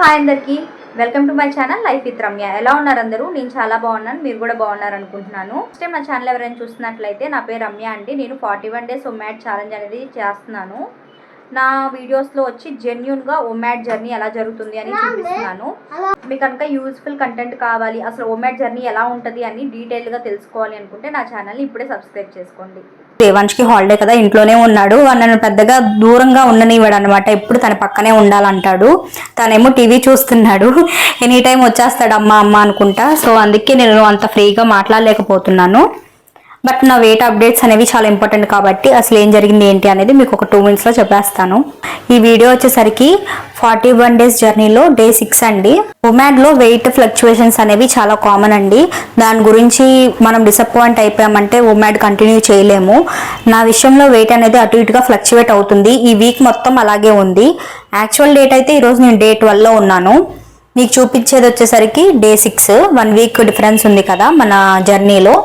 Hi అందరికీ, welcome to my channel life with Ramya. ఎలా ఉన్నారు అందరూ? నేను చాలా బాగున్నాను, మీరు కూడా బాగున్నారు అనుకుంటున్నాను. ఫస్ట్ టైం నా ఛానల్ ఎవరైనా చూస్తున్నట్లయితే నా పేరు రమ్య అండి. నేను 41 days ఒమాడ్ ఛాలెంజ్ అనేది చేస్తున్నాను. నా వీడియోస్లో వచ్చి జెన్యూన్గా ఒమాడ్ జర్నీ ఎలా జరుగుతుంది అని చూపిస్తున్నాను. మీకు కనుక యూజ్ఫుల్ కంటెంట్ కావాలి, అసలు ఒమాడ్ జర్నీ ఎలా ఉంటుంది అని డీటెయిల్గా తెలుసుకోవాలి అనుకుంటే నా ఛానల్ని ఇప్పుడే సబ్స్క్రైబ్ చేసుకోండి. రేవంష్కి హాలిడే కదా, ఇంట్లోనే ఉన్నాడు. నన్ను పెద్దగా దూరంగా ఉండనివ్వడు అనమాట. ఎప్పుడు తన పక్కనే ఉండాలంటాడు. తనేమో టీవీ చూస్తున్నాడు. ఎనీ టైం వచ్చేస్తాడు అమ్మ అమ్మ అనుకుంటా. సో అందుకే నేను అంత ఫ్రీగా మాట్లాడలేకపోతున్నాను. బట్ నా వెయిట్ అప్డేట్స్ అనేవి చాలా ఇంపార్టెంట్ కాబట్టి అసలు ఏం జరిగింది ఏంటి అనేది మీకు ఒక 2 minutesలో చెప్పేస్తాను. ఈ వీడియో వచ్చేసరికి 41 days జర్నీలో డే 6 అండి. ఒమాడ్లో వెయిట్ ఫ్లక్చువేషన్స్ అనేవి చాలా కామన్ అండి. దాని గురించి మనం డిసప్పాయింట్ అయిపోయామంటే ఒమాడ్ కంటిన్యూ చేయలేము. నా విషయంలో వెయిట్ అనేది అటు ఇటుగా ఫ్లక్చువేట్ అవుతుంది. ఈ వీక్ మొత్తం అలాగే ఉంది. యాక్చువల్ డేట్ అయితే ఈరోజు నేను డే 12లో ఉన్నాను. మీకు చూపించేది వచ్చేసరికి డే 6. 1 week డిఫరెన్స్ ఉంది కదా మన జర్నీలో.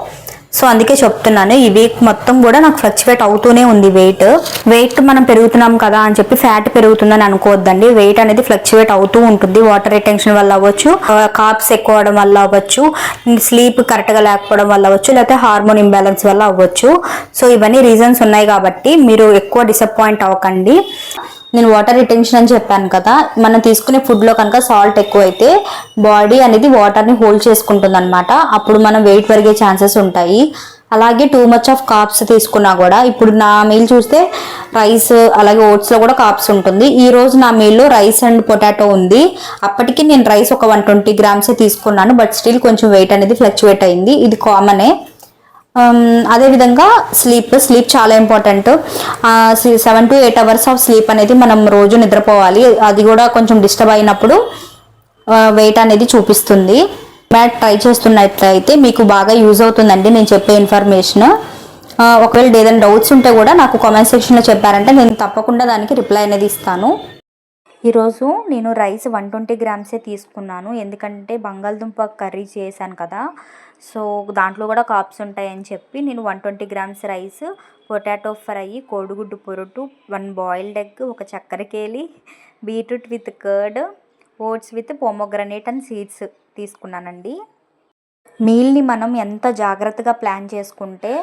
సో అందుకే చెప్తున్నాను, ఈ వీక్ మొత్తం కూడా నాకు ఫ్లక్చువేట్ అవుతూనే ఉంది వెయిట్ మనం పెరుగుతున్నాం కదా అని చెప్పి ఫ్యాట్ పెరుగుతుందని అనుకోవద్దండి. వెయిట్ అనేది ఫ్లక్చువేట్ అవుతూ ఉంటుంది. వాటర్ రిటెన్షన్ వల్ల అవ్వచ్చు, కార్బ్స్ ఎక్కువ అవడం వల్ల అవ్వచ్చు, స్లీప్ కరెక్ట్గా లేకపోవడం వల్ల అవ్వచ్చు, లేకపోతే హార్మోన్ ఇంబ్యాలెన్స్ వల్ల అవ్వచ్చు. సో ఇవన్నీ రీజన్స్ ఉన్నాయి కాబట్టి మీరు ఎక్కువ డిసప్పాయింట్ అవ్వకండి. నేను వాటర్ రిటెన్షన్ అని చెప్పాను కదా, మనం తీసుకునే ఫుడ్లో కనుక సాల్ట్ ఎక్కువైతే బాడీ అనేది వాటర్ని హోల్డ్ చేసుకుంటుంది అనమాట. అప్పుడు మనం వెయిట్ పెరిగే ఛాన్సెస్ ఉంటాయి. అలాగే టూ మచ్ ఆఫ్ కార్బ్స్ తీసుకున్నా కూడా, ఇప్పుడు నా మీల్ చూస్తే రైస్ అలాగే ఓట్స్లో కూడా కార్బ్స్ ఉంటుంది. ఈ రోజు నా మీల్లో రైస్ అండ్ పొటాటో ఉంది. అప్పటికి నేను రైస్ ఒక 120 grams తీసుకున్నాను. బట్ స్టిల్ కొంచెం వెయిట్ అనేది ఫ్లక్చువేట్ అయింది. ఇది కామనే. అదేవిధంగా స్లీప్ చాలా important. 7 to 8 hours of sleep అనేది మనం రోజు నిద్రపోవాలి. అది కూడా కొంచెం డిస్టర్బ్ అయినప్పుడు వెయిట్ అనేది చూపిస్తుంది. మ్యాట్ ట్రై చేస్తున్నట్లయితే మీకు బాగా యూజ్ అవుతుందండి నేను చెప్పే ఇన్ఫర్మేషన్. ఒకవేళ ఏదైనా డౌట్స్ ఉంటే కూడా నాకు కామెంట్ సెక్షన్లో చెప్పారంటే నేను తప్పకుండా దానికి రిప్లై అనేది ఇస్తాను. ఈరోజు నేను రైస్ 120 grams తీసుకున్నాను. ఎందుకంటే బంగాళదుంప కర్రీ చేశాను కదా, సో దాంట్లో కూడా కార్బ్స్ ఉంటాయని చెప్పి నేను 120 grams రైస్, పొటాటో ఫ్రై, కోడిగుడ్డు పొరుటు, 1 boiled egg, ఒక చక్కెరకేళి, beetroot with curd, oats with pomegranate and seeds తీసుకున్నానండి. మీల్ని మనం ఎంత జాగ్రత్తగా ప్లాన్ చేసుకుంటే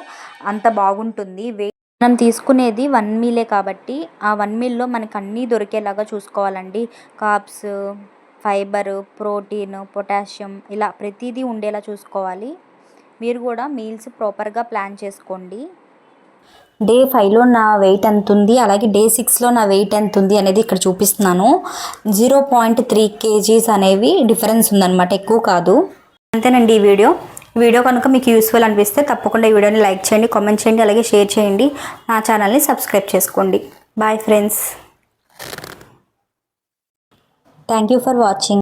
అంత బాగుంటుంది. మనం తీసుకునేది 1 meal కాబట్టి ఆ 1 mealలో మనకు అన్నీ దొరికేలాగా చూసుకోవాలండి. కార్బ్స్, ఫైబర్, ప్రోటీన్, పొటాషియం ఇలా ప్రతిదీ ఉండేలా చూసుకోవాలి. మీరు కూడా మీల్స్ ప్రాపర్గా ప్లాన్ చేసుకోండి. డే 5లో నా వెయిట్ ఎంత ఉంది, అలాగే డే 6లో నా వెయిట్ ఎంత ఉంది అనేది ఇక్కడ చూపిస్తున్నాను. 0.3 kgs అనేవి డిఫరెన్స్ ఉందన్నమాట, ఎక్కువ కాదు. అంతేనండి ఈ వీడియో కనుక మీకు యూస్ఫుల్ అనిపిస్తే తప్పకుండా ఈ వీడియోని లైక్ చేయండి, కామెంట్ చేయండి, అలాగే షేర్ చేయండి. నా ఛానల్ని సబ్స్క్రైబ్ చేసుకోండి. Bye friends, thank you for watching.